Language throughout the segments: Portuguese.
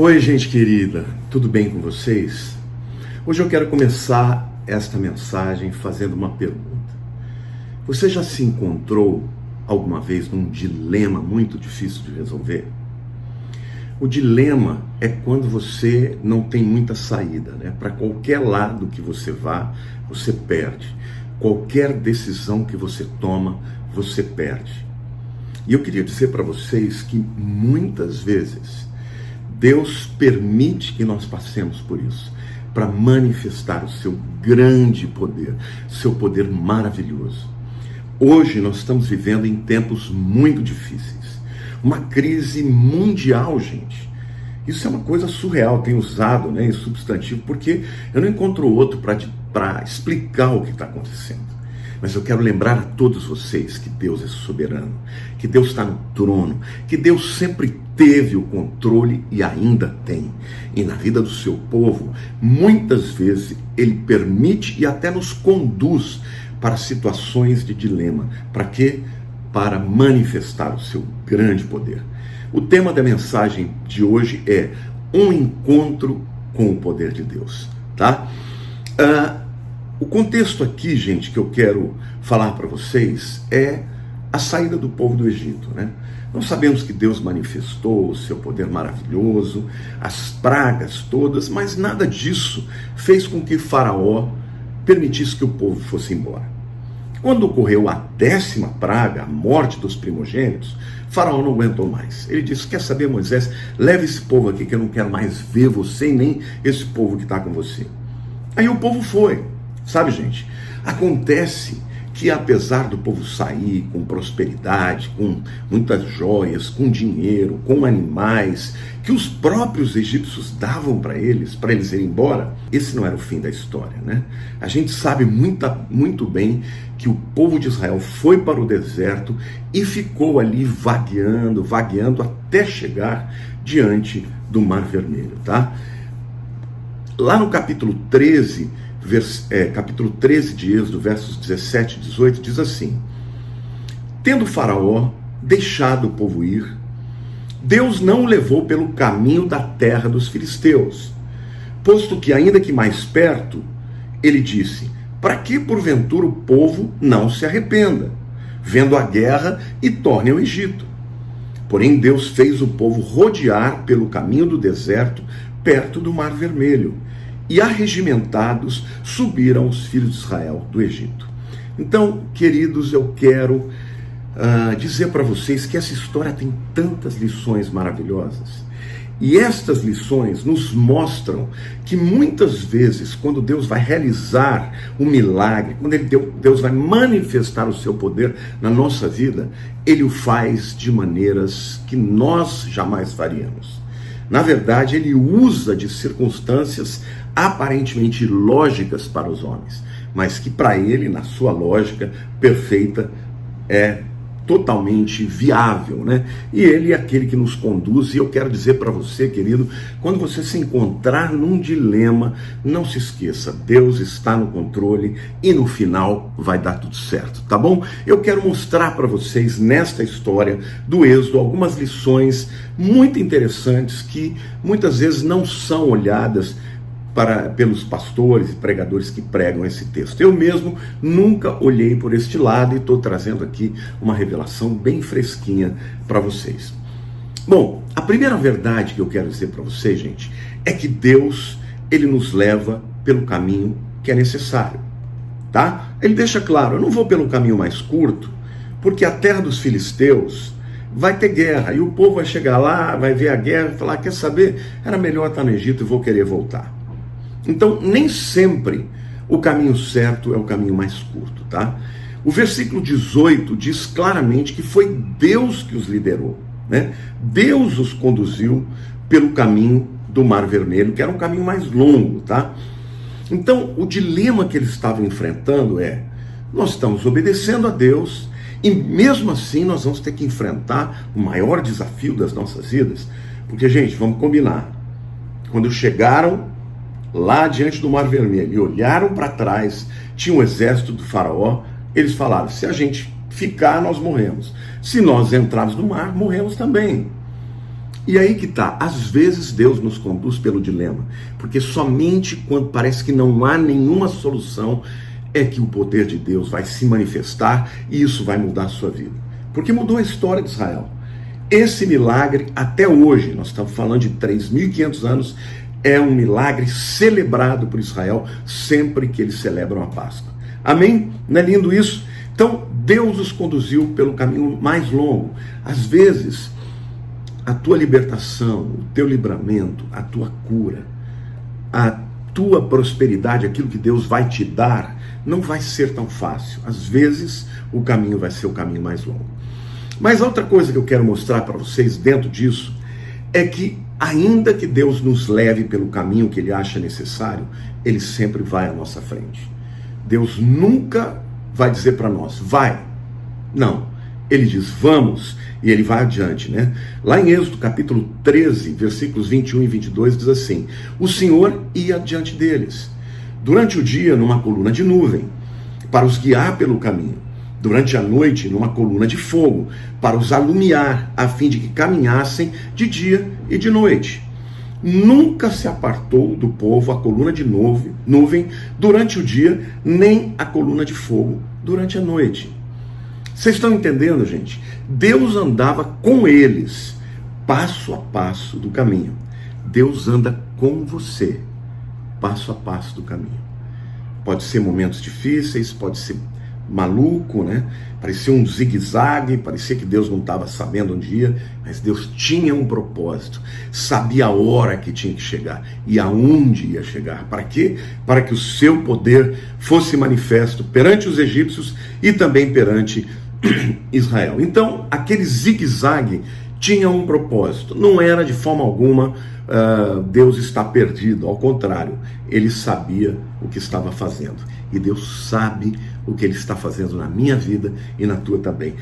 Oi, gente querida, tudo bem com vocês? Hoje eu quero começar esta mensagem fazendo uma pergunta. Você já se encontrou alguma vez num dilema muito difícil de resolver? O dilema é quando você não tem muita saída, né? Para qualquer lado que você vá, você perde. Qualquer decisão que você toma, você perde. E eu queria dizer para vocês que muitas vezes Deus permite que nós passemos por isso, para manifestar o seu grande poder, seu poder maravilhoso. Hoje nós estamos vivendo em tempos muito difíceis, uma crise mundial, gente. Isso é uma coisa surreal, tenho usado em substantivo, porque eu não encontro outro para explicar o que está acontecendo. Mas eu quero lembrar a todos vocês que Deus é soberano, que Deus está no trono, que Deus sempre teve o controle e ainda tem. E na vida do seu povo, muitas vezes Ele permite e até nos conduz para situações de dilema. Para quê? Para manifestar o seu grande poder. O tema da mensagem de hoje é um encontro com o poder de Deus, tá? O contexto aqui, gente, que eu quero falar para vocês é a saída do povo do Egito, né? Nós sabemos que Deus manifestou o seu poder maravilhoso, as pragas todas, mas nada disso fez com que Faraó permitisse que o povo fosse embora. Quando ocorreu a 10ª praga, a morte dos primogênitos, Faraó não aguentou mais. Ele disse: quer saber, Moisés, leve esse povo aqui que eu não quero mais ver você e nem esse povo que está com você. Aí o povo foi. Sabe, gente, acontece que apesar do povo sair com prosperidade, com muitas joias, com dinheiro, com animais, que os próprios egípcios davam para eles irem embora, esse não era o fim da história, né? A gente sabe muito bem que o povo de Israel foi para o deserto e ficou ali vagueando até chegar diante do Mar Vermelho, tá? Lá no capítulo 13 de Êxodo, versos 17 e 18, diz assim: tendo Faraó deixado o povo ir, Deus não o levou pelo caminho da terra dos filisteus, posto que, ainda que mais perto, ele disse: para que porventura o povo não se arrependa, vendo a guerra, e torne ao Egito. Porém Deus fez o povo rodear pelo caminho do deserto, perto do Mar Vermelho, e arregimentados subiram os filhos de Israel do Egito. Então, queridos, eu quero dizer para vocês que essa história tem tantas lições maravilhosas. E estas lições nos mostram que muitas vezes, quando Deus vai realizar um milagre, quando Deus vai manifestar o seu poder na nossa vida, Ele o faz de maneiras que nós jamais faríamos. Na verdade, Ele usa de circunstâncias aparentemente lógicas para os homens, mas que para Ele, na sua lógica perfeita, é totalmente viável, né? E Ele é aquele que nos conduz. E eu quero dizer para você, querido, quando você se encontrar num dilema, não se esqueça, Deus está no controle e no final vai dar tudo certo, tá bom? Eu quero mostrar para vocês nesta história do Êxodo algumas lições muito interessantes que muitas vezes não são olhadas pelos pastores e pregadores que pregam esse texto. Eu mesmo nunca olhei por este lado e estou trazendo aqui uma revelação bem fresquinha para vocês. Bom, a primeira verdade que eu quero dizer para vocês, gente, é que Deus, Ele nos leva pelo caminho que é necessário, tá? Ele deixa claro: eu não vou pelo caminho mais curto, porque a terra dos filisteus vai ter guerra, e o povo vai chegar lá, vai ver a guerra e falar: quer saber, era melhor estar no Egito e vou querer voltar. Então, nem sempre o caminho certo é o caminho mais curto, tá? O versículo 18 diz claramente que foi Deus que os liderou, né? Deus os conduziu pelo caminho do Mar Vermelho, que era um caminho mais longo, tá? Então, o dilema que eles estavam enfrentando é: nós estamos obedecendo a Deus e mesmo assim nós vamos ter que enfrentar o maior desafio das nossas vidas. Porque, gente, vamos combinar, quando chegaram lá diante do Mar Vermelho e olharam para trás, tinha um exército do Faraó, eles falaram: se a gente ficar, nós morremos. Se nós entrarmos no mar, morremos também. E aí que tá, às vezes Deus nos conduz pelo dilema, porque somente quando parece que não há nenhuma solução é que o poder de Deus vai se manifestar e isso vai mudar a sua vida. Porque mudou a história de Israel. Esse milagre, até hoje, nós estamos falando de 3.500 anos, é um milagre celebrado por Israel sempre que eles celebram a Páscoa. Amém? Não é lindo isso? Então, Deus os conduziu pelo caminho mais longo. Às vezes, a tua libertação, o teu livramento, a tua cura, a tua prosperidade, aquilo que Deus vai te dar, não vai ser tão fácil. Às vezes, o caminho vai ser o caminho mais longo. Mas outra coisa que eu quero mostrar para vocês dentro disso é que, ainda que Deus nos leve pelo caminho que Ele acha necessário, Ele sempre vai à nossa frente. Deus nunca vai dizer para nós, vai. Não. Ele diz, vamos, e Ele vai adiante, né? Lá em Êxodo, capítulo 13, versículos 21 e 22, diz assim, o Senhor ia adiante deles, durante o dia numa coluna de nuvem, para os guiar pelo caminho. Durante a noite, numa coluna de fogo, para os alumiar, a fim de que caminhassem de dia e de noite. Nunca se apartou do povo a coluna de nuvem durante o dia, nem a coluna de fogo durante a noite. Vocês estão entendendo, gente? Deus andava com eles, passo a passo do caminho. Deus anda com você, passo a passo do caminho. Pode ser momentos difíceis, pode ser maluco, né? Parecia um zigue-zague, parecia que Deus não estava sabendo um dia, mas Deus tinha um propósito, sabia a hora que tinha que chegar e aonde ia chegar. Para quê? Para que o seu poder fosse manifesto perante os egípcios e também perante Israel. Então, aquele zigue-zague tinha um propósito, não era de forma alguma Deus está perdido, ao contrário, Ele sabia o que estava fazendo, e Deus sabe o que Ele está fazendo na minha vida e na tua também.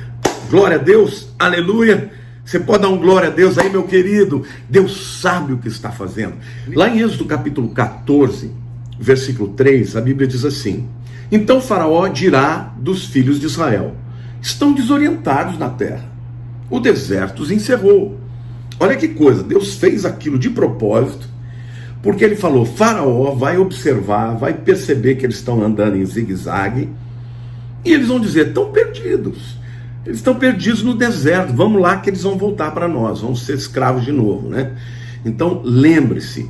Glória a Deus, aleluia. Você pode dar um glória a Deus aí, meu querido? Deus sabe o que está fazendo. Lá em Êxodo capítulo 14, versículo 3, a Bíblia diz assim, então Faraó dirá dos filhos de Israel, estão desorientados na terra, o deserto os encerrou. Olha que coisa, Deus fez aquilo de propósito, porque Ele falou, Faraó vai observar, vai perceber que eles estão andando em zigue-zague, e eles vão dizer, estão perdidos, eles estão perdidos no deserto, vamos lá que eles vão voltar para nós, vamos ser escravos de novo, né? Então lembre-se,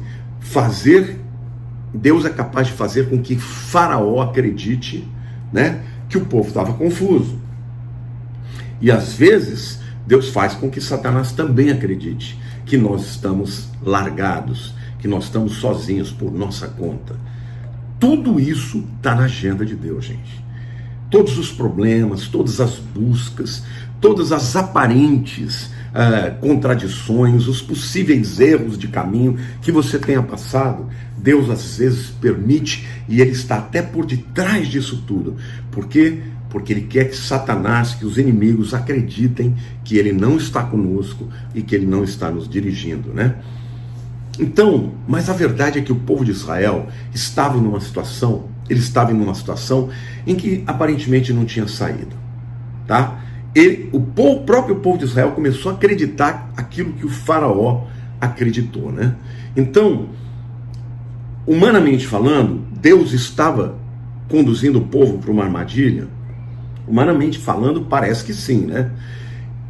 Deus é capaz de fazer com que Faraó acredite, né, que o povo estava confuso. E às vezes Deus faz com que Satanás também acredite que nós estamos largados, que nós estamos sozinhos por nossa conta. Tudo isso está na agenda de Deus, gente. Todos os problemas, todas as buscas, todas as aparentes contradições, os possíveis erros de caminho que você tenha passado, Deus às vezes permite, e Ele está até por detrás disso tudo. Por quê? Porque Ele quer que Satanás, que os inimigos acreditem que Ele não está conosco e que Ele não está nos dirigindo, né? Então, mas a verdade é que o povo de Israel estava numa situação, em que aparentemente não tinha saída, tá? O próprio povo de Israel começou a acreditar aquilo que o Faraó acreditou, né? Então, humanamente falando, Deus estava conduzindo o povo para uma armadilha. Humanamente falando, parece que sim, né?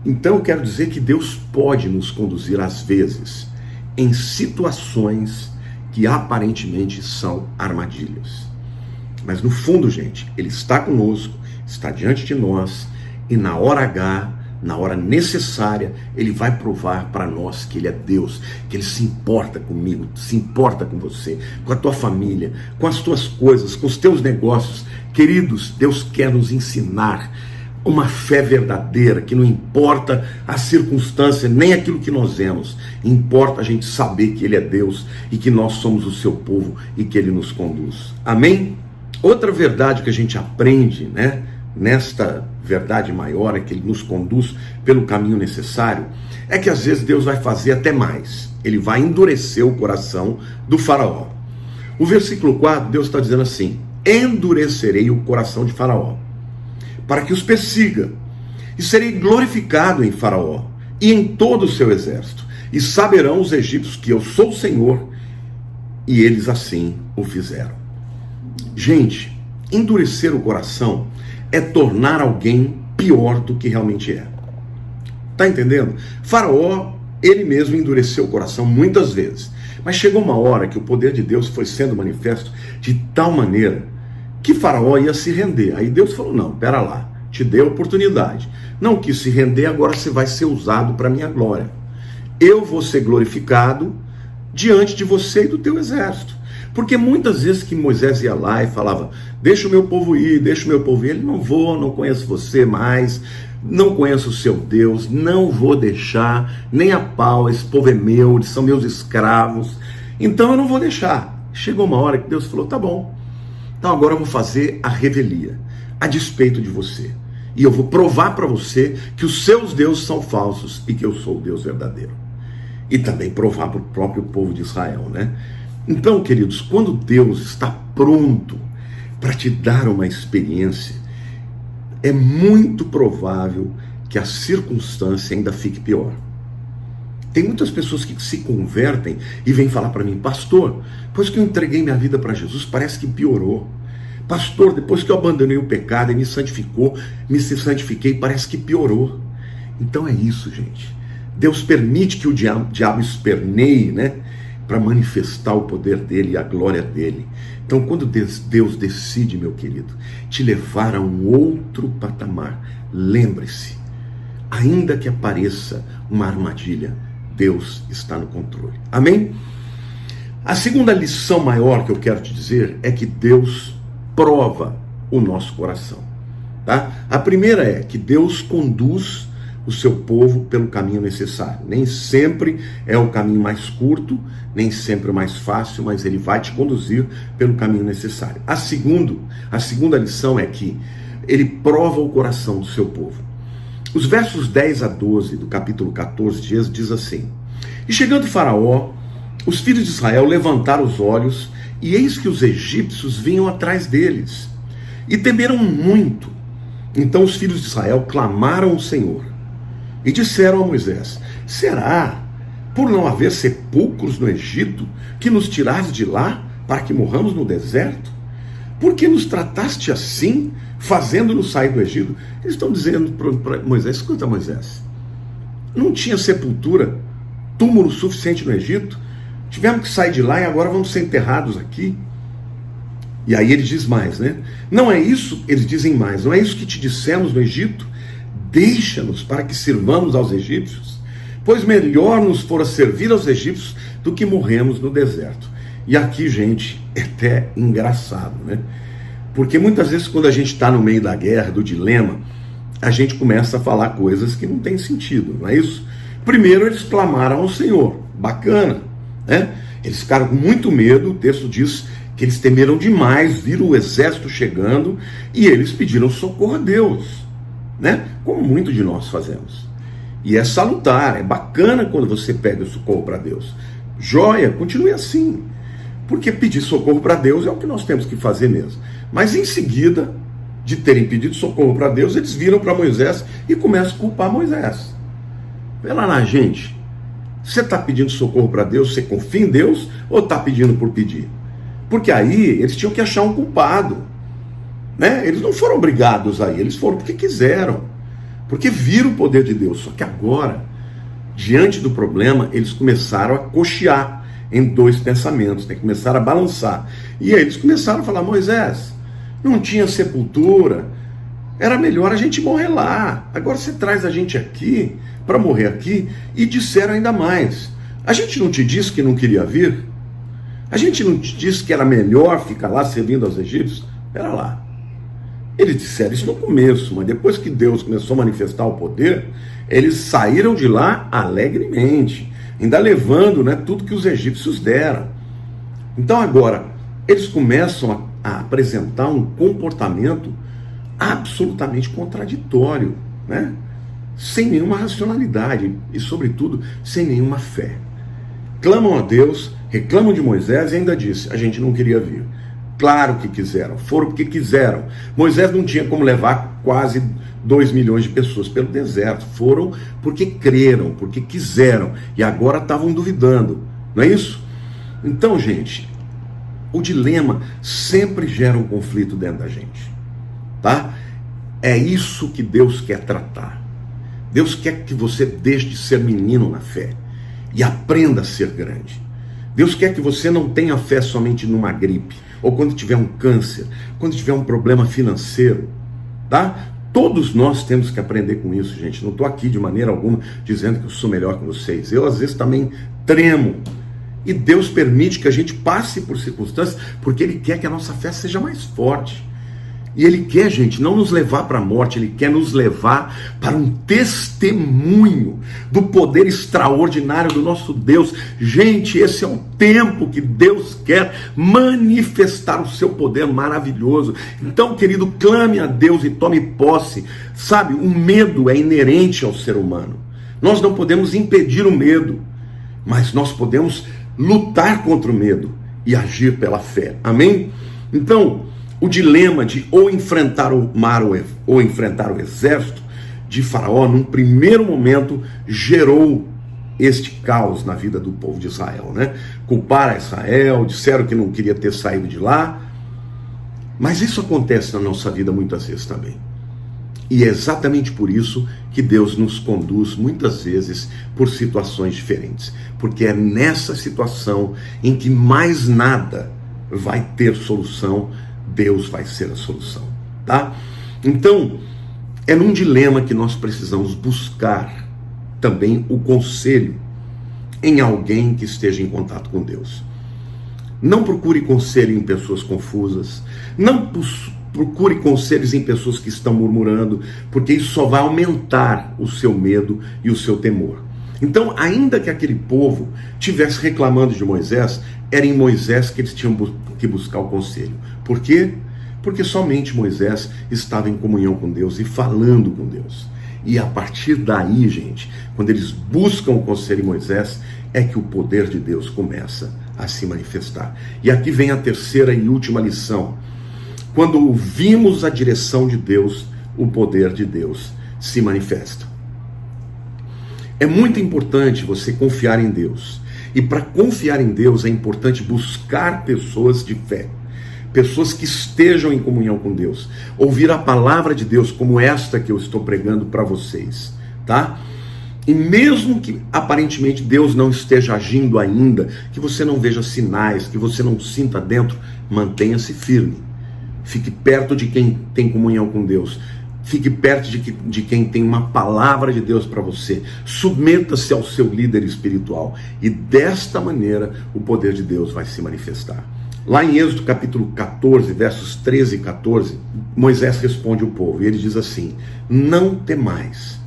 Então eu quero dizer que Deus pode nos conduzir às vezes em situações que aparentemente são armadilhas. Mas no fundo, gente, Ele está conosco, está diante de nós, e na hora H, na hora necessária, Ele vai provar para nós que Ele é Deus, que Ele se importa comigo, se importa com você, com a tua família, com as tuas coisas, com os teus negócios. Queridos, Deus quer nos ensinar uma fé verdadeira, que não importa a circunstância, nem aquilo que nós vemos, importa a gente saber que Ele é Deus e que nós somos o seu povo e que Ele nos conduz. Amém? Outra verdade que a gente aprende, né, nesta verdade maior, é que Ele nos conduz pelo caminho necessário, é que às vezes Deus vai fazer até mais. Ele vai endurecer o coração do Faraó. O versículo 4, Deus está dizendo assim, endurecerei o coração de Faraó, para que os persiga, e serei glorificado em Faraó, e em todo o seu exército, e saberão os egípcios que eu sou o Senhor, e eles assim o fizeram. Gente, endurecer o coração é tornar alguém pior do que realmente é. Tá entendendo? Faraó, ele mesmo endureceu o coração muitas vezes, mas chegou uma hora que o poder de Deus foi sendo manifesto de tal maneira que Faraó ia se render. Aí Deus falou: não, pera lá, te dei a oportunidade, não quis se render, agora você vai ser usado para minha glória. Eu vou ser glorificado diante de você e do teu exército. Porque muitas vezes que Moisés ia lá e falava: deixa o meu povo ir, deixa o meu povo ir, ele: não vou, não conheço você mais, não conheço o seu Deus, não vou deixar, nem a pau, esse povo é meu, eles são meus escravos, então eu não vou deixar. Chegou uma hora que Deus falou: tá bom, então agora eu vou fazer a revelia, a despeito de você, e eu vou provar para você que os seus deuses são falsos e que eu sou o Deus verdadeiro. E também provar para o próprio povo de Israel, né? Então, queridos, quando Deus está pronto para te dar uma experiência, é muito provável que a circunstância ainda fique pior. Tem muitas pessoas que se convertem e vêm falar para mim: pastor, depois que eu entreguei minha vida para Jesus, parece que piorou. Pastor, depois que eu abandonei o pecado e me santifiquei, parece que piorou. Então é isso, gente. Deus permite que o diabo esperneie, né? Para manifestar o poder dele e a glória dele. Então, quando Deus decide, meu querido, te levar a um outro patamar, lembre-se, ainda que apareça uma armadilha, Deus está no controle. Amém? A segunda lição maior que eu quero te dizer é que Deus prova o nosso coração. Tá? A primeira é que Deus conduz o seu povo pelo caminho necessário. Nem sempre é o caminho mais curto, nem sempre o mais fácil, mas ele vai te conduzir pelo caminho necessário. A segunda lição é que ele prova o coração do seu povo. Os versos 10 a 12 do capítulo 14 de Êxodo diz assim: e chegando Faraó, os filhos de Israel levantaram os olhos, e eis que os egípcios vinham atrás deles, e temeram muito. Então os filhos de Israel clamaram ao Senhor, e disseram a Moisés: será, por não haver sepulcros no Egito, que nos tiraste de lá, para que morramos no deserto? Por que nos trataste assim, fazendo-nos sair do Egito? Eles estão dizendo para Moisés: escuta, Moisés, não tinha sepultura, túmulo suficiente no Egito? Tivemos que sair de lá e agora vamos ser enterrados aqui? E aí ele diz mais, né? Não é isso, eles dizem mais, não é isso que te dissemos no Egito? Deixa-nos para que sirvamos aos egípcios, pois melhor nos fora servir aos egípcios do que morremos no deserto. E aqui, gente, é até engraçado, né? Porque muitas vezes quando a gente está no meio da guerra, do dilema, a gente começa a falar coisas que não tem sentido, não é isso? Primeiro eles clamaram ao Senhor, bacana, né? Eles ficaram com muito medo, o texto diz que eles temeram demais, viram o exército chegando e eles pediram socorro a Deus, né? Como muitos de nós fazemos. E é salutar, é bacana quando você pede o socorro para Deus. Joia, continue assim. Porque pedir socorro para Deus é o que nós temos que fazer mesmo. Mas em seguida de terem pedido socorro para Deus, eles viram para Moisés e começam a culpar Moisés. Vê lá, gente. Você está pedindo socorro para Deus, você confia em Deus ou está pedindo por pedir? Porque aí eles tinham que achar um culpado, né? Eles não foram obrigados aí, eles foram porque quiseram, porque viram o poder de Deus. Só que agora, diante do problema, eles começaram a cochear em dois pensamentos, né? Começaram a balançar. E aí eles começaram a falar: Moisés, não tinha sepultura, era melhor a gente morrer lá. Agora você traz a gente aqui para morrer aqui. E disseram ainda mais: a gente não te disse que não queria vir? A gente não te disse que era melhor ficar lá servindo aos egípcios? Espera lá. Eles disseram isso no começo, mas depois que Deus começou a manifestar o poder, eles saíram de lá alegremente, ainda levando, né, tudo que os egípcios deram. Então agora, eles começam a apresentar um comportamento absolutamente contraditório, né? Sem nenhuma racionalidade e, sobretudo, sem nenhuma fé. Clamam a Deus, reclamam de Moisés e ainda disse: a gente não queria vir. Claro que quiseram, foram porque quiseram. Moisés não tinha como levar quase 2 milhões de pessoas pelo deserto. Foram porque creram, porque quiseram. E agora estavam duvidando. Não é isso? Então, gente, o dilema sempre gera um conflito dentro da gente. Tá? É isso que Deus quer tratar. Deus quer que você deixe de ser menino na fé e aprenda a ser grande. Deus quer que você não tenha fé somente numa gripe, ou quando tiver um câncer, quando tiver um problema financeiro, tá? Todos nós temos que aprender com isso, gente. Não estou aqui de maneira alguma dizendo que eu sou melhor que vocês. Eu, às vezes, também tremo. E Deus permite que a gente passe por circunstâncias, porque Ele quer que a nossa fé seja mais forte. E Ele quer, gente, não nos levar para a morte, Ele quer nos levar para um testemunho do poder extraordinário do nosso Deus. Gente, esse é um tempo que Deus quer manifestar o seu poder maravilhoso. Então, querido, clame a Deus e tome posse. Sabe, o medo é inerente ao ser humano. Nós não podemos impedir o medo, mas nós podemos lutar contra o medo e agir pela fé. Amém? Então, o dilema de ou enfrentar o mar ou enfrentar o exército de Faraó, num primeiro momento, gerou este caos na vida do povo de Israel, né? Culparam a Israel, disseram que não queria ter saído de lá. Mas isso acontece na nossa vida muitas vezes também. E é exatamente por isso que Deus nos conduz muitas vezes por situações diferentes. Porque é nessa situação em que mais nada vai ter solução, Deus vai ser a solução, tá? Então, é num dilema que nós precisamos buscar também o conselho em alguém que esteja em contato com Deus. Não procure conselho em pessoas confusas, não procure conselhos em pessoas que estão murmurando, porque isso só vai aumentar o seu medo e o seu temor. Então, ainda que aquele povo estivesse reclamando de Moisés, era em Moisés que eles tinham que buscar o conselho. Por quê? Porque somente Moisés estava em comunhão com Deus e falando com Deus. E a partir daí, gente, quando eles buscam o conselho em Moisés, é que o poder de Deus começa a se manifestar. E aqui vem a terceira e última lição. Quando ouvimos a direção de Deus, o poder de Deus se manifesta. É muito importante você confiar em Deus. E para confiar em Deus é importante buscar pessoas de fé. Pessoas que estejam em comunhão com Deus. Ouvir a palavra de Deus como esta que eu estou pregando para vocês. Tá? E mesmo que aparentemente Deus não esteja agindo ainda, que você não veja sinais, que você não sinta dentro, mantenha-se firme. Fique perto de quem tem comunhão com Deus. Fique perto de quem tem uma palavra de Deus para você. Submeta-se ao seu líder espiritual. E desta maneira o poder de Deus vai se manifestar. Lá em Êxodo capítulo 14, versos 13 e 14, Moisés responde ao povo. E ele diz assim: não temais,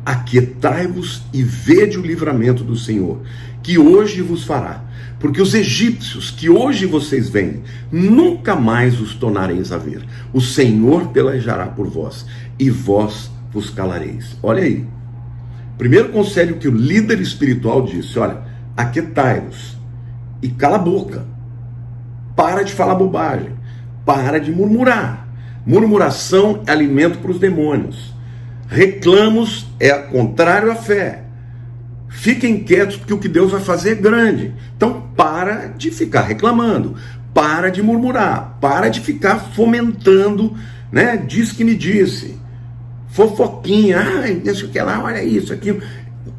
aquietai-vos e vede o livramento do Senhor, que hoje vos fará. Porque os egípcios que hoje vocês veem, nunca mais os tornareis a ver. O Senhor pelejará por vós, e vós vos calareis. Olha aí. Primeiro conselho que o líder espiritual disse: olha, aquietai-vos e cala a boca. Para de falar bobagem. Para de murmurar. Murmuração é alimento para os demônios. Reclamos é contrário à fé. Fiquem quietos, porque o que Deus vai fazer é grande. Então para de ficar reclamando, para de murmurar, para de ficar fomentando, né? Diz que me disse, fofoquinha, isso que lá, olha isso, aquilo.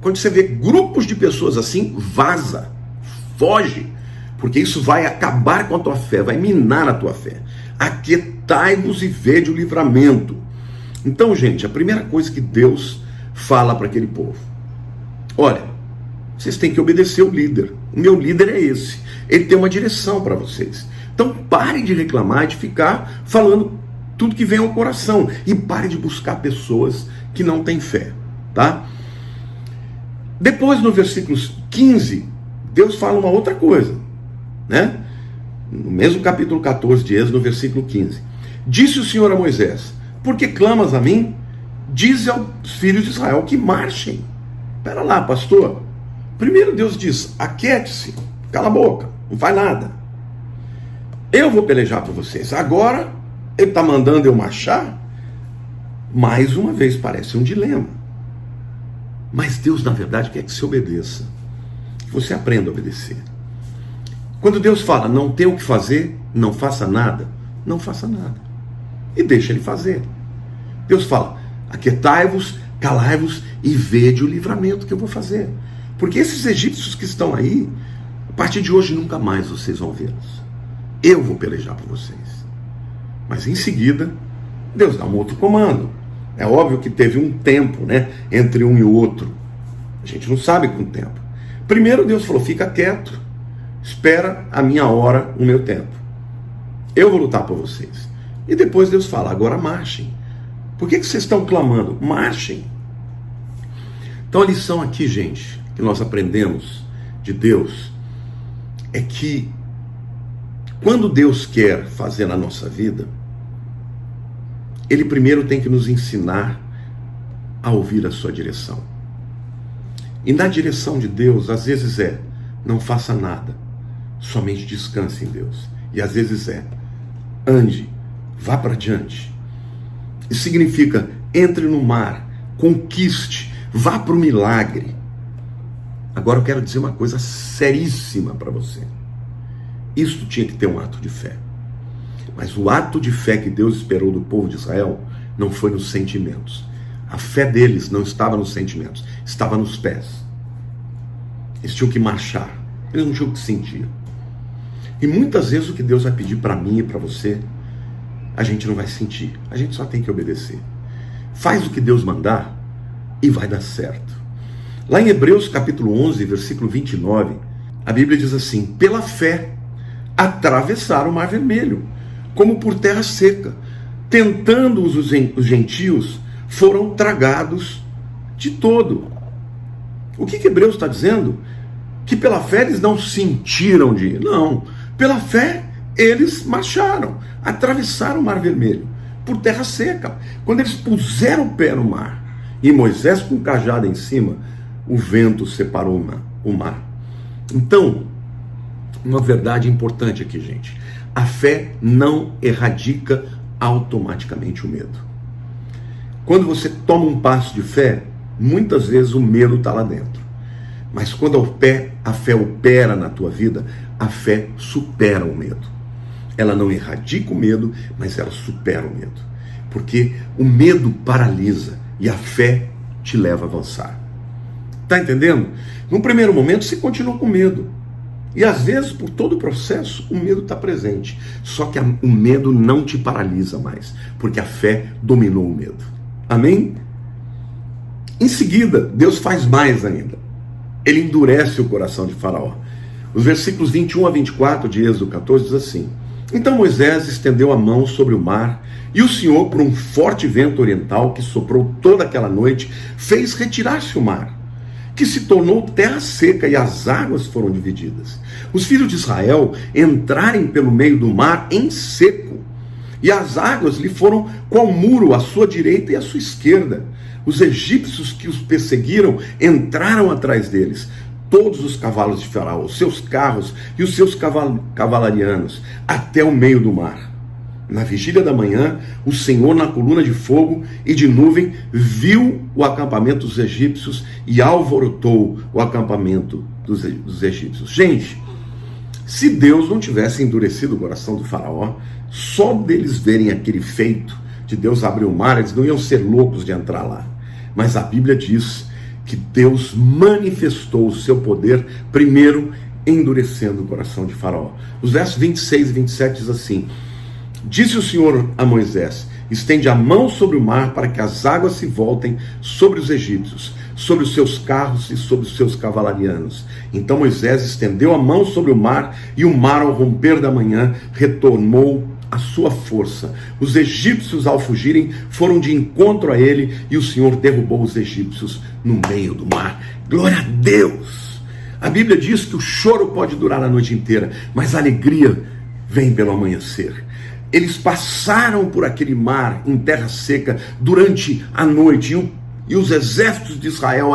Quando você vê grupos de pessoas assim, vaza, foge, porque isso vai acabar com a tua fé, vai minar a tua fé. Aquietai-vos e vede o livramento. Então, gente, a primeira coisa que Deus fala para aquele povo: olha, vocês têm que obedecer o líder. O meu líder é esse. Ele tem uma direção para vocês. Então parem de reclamar, de ficar falando tudo que vem ao coração. E parem de buscar pessoas que não têm fé. Tá? Depois, no versículo 15, Deus fala uma outra coisa. Né? No mesmo capítulo 14 de Êxodo, no versículo 15. Disse o Senhor a Moisés: por que clamas a mim? Dize aos filhos de Israel que marchem. Espera lá, pastor. Primeiro Deus diz: aquiete-se, cala a boca, não faz nada. Eu vou pelejar por vocês. Agora, ele está mandando eu marchar? Mais uma vez, parece um dilema. Mas Deus, na verdade, quer que você obedeça. Que você aprenda a obedecer. Quando Deus fala, não tem o que fazer, não faça nada, não faça nada. E deixa ele fazer. Deus fala, aquietai-vos, calai-vos e vede o livramento que eu vou fazer. Porque esses egípcios que estão aí, a partir de hoje nunca mais vocês vão vê-los. Eu vou pelejar por vocês. Mas em seguida, Deus dá um outro comando. É óbvio que teve um tempo, né, entre um e o outro. A gente não sabe quanto tempo. Primeiro Deus falou, fica quieto, espera a minha hora, o meu tempo. Eu vou lutar por vocês. E depois Deus fala, agora marchem. Por que vocês estão clamando? Marchem. Então a lição aqui, gente, que nós aprendemos de Deus, é que quando Deus quer fazer na nossa vida, Ele primeiro tem que nos ensinar a ouvir a sua direção. E na direção de Deus, às vezes não faça nada, somente descanse em Deus. E às vezes ande, vá para diante. Isso significa, entre no mar, conquiste, vá para o milagre. Agora eu quero dizer uma coisa seríssima para você. Isso tinha que ter um ato de fé. Mas o ato de fé que Deus esperou do povo de Israel não foi nos sentimentos. A fé deles não estava nos sentimentos, estava nos pés. Eles tinham que marchar, eles não tinham que sentir. E muitas vezes o que Deus vai pedir para mim e para você, a gente não vai sentir, a gente só tem que obedecer. Faz o que Deus mandar e vai dar certo. Lá em Hebreus capítulo 11, versículo 29, a Bíblia diz assim, pela fé atravessaram o Mar Vermelho, como por terra seca, tentando os gentios, foram tragados de todo. O que Hebreus está dizendo? Que pela fé eles não sentiram de ir. Não, pela fé eles marcharam, atravessaram o Mar Vermelho, por terra seca. Quando eles puseram o pé no mar, e Moisés com o cajado em cima, o vento separou o mar. Então, uma verdade importante aqui, gente. A fé não erradica automaticamente o medo. Quando você toma um passo de fé, muitas vezes o medo está lá dentro. Mas quando a fé opera na tua vida, a fé supera o medo. Ela não erradica o medo, mas ela supera o medo. Porque o medo paralisa e a fé te leva a avançar. Está entendendo? Num primeiro momento você continua com medo. E às vezes, por todo o processo, o medo está presente. Só que o medo não te paralisa mais, porque a fé dominou o medo. Amém? Em seguida, Deus faz mais ainda. Ele endurece o coração de Faraó. Os versículos 21 a 24 de Êxodo 14 diz assim, então Moisés estendeu a mão sobre o mar, e o Senhor, por um forte vento oriental que soprou toda aquela noite, fez retirar-se o mar, que se tornou terra seca e as águas foram divididas. Os filhos de Israel entrarem pelo meio do mar em seco, e as águas lhe foram qual muro à sua direita e à sua esquerda. Os egípcios que os perseguiram entraram atrás deles, todos os cavalos de Faraó, os seus carros e os seus cavalarianos, até o meio do mar. Na vigília da manhã, o Senhor, na coluna de fogo e de nuvem, viu o acampamento dos egípcios e alvorotou o acampamento dos egípcios. Gente, se Deus não tivesse endurecido o coração do Faraó, só deles verem aquele feito de Deus abrir o mar, eles não iam ser loucos de entrar lá. Mas a Bíblia diz que Deus manifestou o seu poder primeiro endurecendo o coração de Faraó. Os versos 26 e 27 diz assim, disse o Senhor a Moisés, estende a mão sobre o mar para que as águas se voltem sobre os egípcios, sobre os seus carros e sobre os seus cavalarianos. Então Moisés estendeu a mão sobre o mar, e o mar, ao romper da manhã, retornou a sua força. Os egípcios, ao fugirem, foram de encontro a ele, e o Senhor derrubou os egípcios no meio do mar. Glória a Deus! A Bíblia diz que o choro pode durar a noite inteira, mas a alegria vem pelo amanhecer. Eles passaram por aquele mar em terra seca durante a noite, e os exércitos de Israel,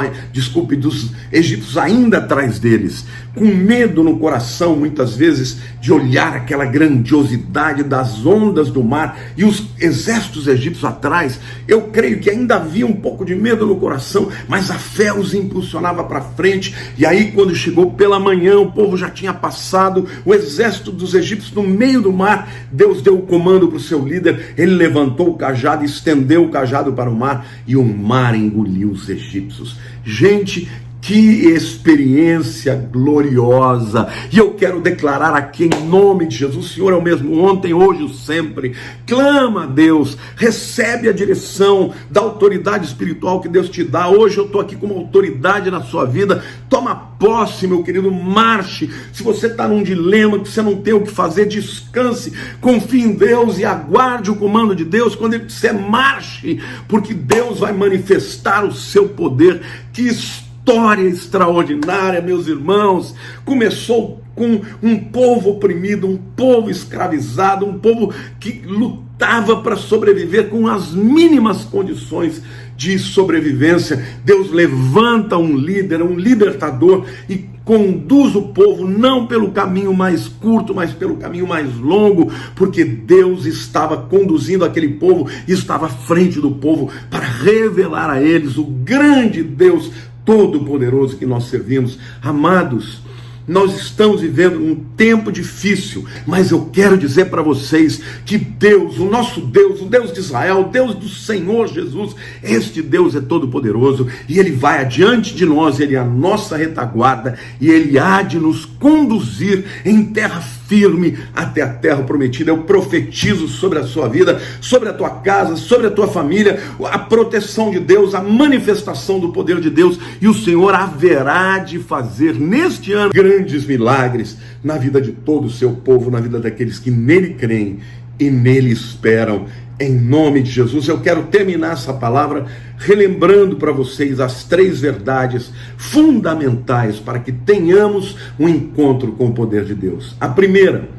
dos egípcios ainda atrás deles, com medo no coração, muitas vezes, de olhar aquela grandiosidade das ondas do mar e os exércitos egípcios atrás. Eu creio que ainda havia um pouco de medo no coração, mas a fé os impulsionava para frente. E aí, quando chegou pela manhã, o povo já tinha passado, o exército dos egípcios no meio do mar. Deus deu o comando para o seu líder, ele levantou o cajado, estendeu o cajado para o mar, e o mar engoliu os egípcios. Gente, que experiência gloriosa! E eu quero declarar aqui em nome de Jesus: o Senhor é o mesmo ontem, hoje e sempre. Clama a Deus, recebe a direção da autoridade espiritual que Deus te dá. Hoje eu estou aqui como autoridade na sua vida. Toma posse, meu querido, marche. Se você está num dilema, que você não tem o que fazer, descanse, confie em Deus e aguarde o comando de Deus. Quando Ele disser marche, porque Deus vai manifestar o seu poder. Que história extraordinária, meus irmãos. Começou com um povo oprimido, um povo escravizado, um povo que lutava para sobreviver com as mínimas condições de sobrevivência. Deus levanta um líder, um libertador, e conduz o povo não pelo caminho mais curto, mas pelo caminho mais longo, porque Deus estava conduzindo aquele povo, estava à frente do povo para revelar a eles o grande Deus Todo-Poderoso que nós servimos. Amados, nós estamos vivendo um tempo difícil, mas eu quero dizer para vocês que Deus, o nosso Deus, o Deus de Israel, o Deus do Senhor Jesus, este Deus é todo-poderoso, e Ele vai adiante de nós, Ele é a nossa retaguarda, e Ele há de nos conduzir em terra firme até a terra prometida. Eu profetizo sobre a sua vida, sobre a tua casa, sobre a tua família, a proteção de Deus, a manifestação do poder de Deus, e o Senhor haverá de fazer neste ano grandes milagres na vida de todo o seu povo, na vida daqueles que nele creem e nele esperam. Em nome de Jesus, eu quero terminar essa palavra relembrando para vocês as 3 verdades fundamentais para que tenhamos um encontro com o poder de Deus. A primeira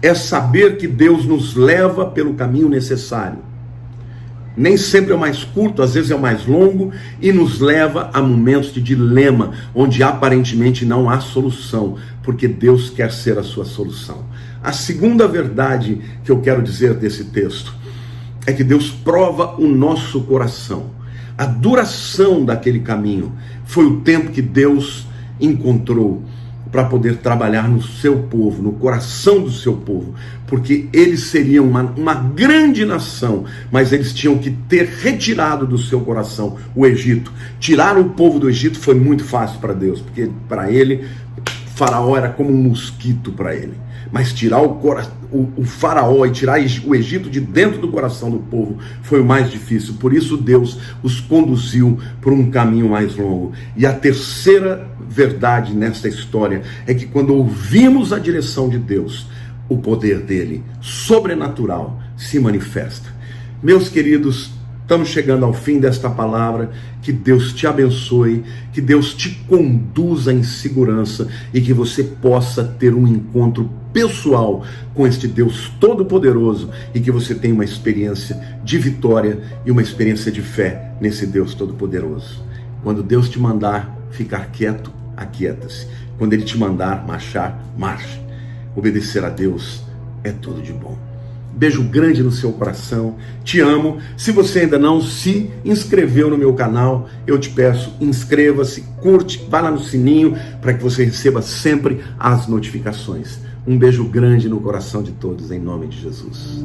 é saber que Deus nos leva pelo caminho necessário. Nem sempre é o mais curto, às vezes é o mais longo, e nos leva a momentos de dilema, onde aparentemente não há solução, porque Deus quer ser a sua solução. A segunda verdade que eu quero dizer desse texto é que Deus prova o nosso coração. A duração daquele caminho foi o tempo que Deus encontrou para poder trabalhar no seu povo, no coração do seu povo, porque eles seriam uma grande nação, mas eles tinham que ter retirado do seu coração o Egito. Tirar o povo do Egito foi muito fácil para Deus, porque para ele, Faraó era como um mosquito para ele. Mas tirar o Faraó e tirar o Egito de dentro do coração do povo foi o mais difícil. Por isso Deus os conduziu por um caminho mais longo. E a terceira verdade nesta história é que quando ouvimos a direção de Deus, o poder dele, sobrenatural, se manifesta. Meus queridos, estamos chegando ao fim desta palavra. Que Deus te abençoe, que Deus te conduza em segurança e que você possa ter um encontro pessoal com este Deus Todo-Poderoso e que você tenha uma experiência de vitória e uma experiência de fé nesse Deus Todo-Poderoso. Quando Deus te mandar ficar quieto, aquieta-se. Quando Ele te mandar marchar, marche. Obedecer a Deus é tudo de bom. Beijo grande no seu coração, te amo. Se você ainda não se inscreveu no meu canal, eu te peço, inscreva-se, curte, vá lá no sininho para que você receba sempre as notificações. Um beijo grande no coração de todos, em nome de Jesus.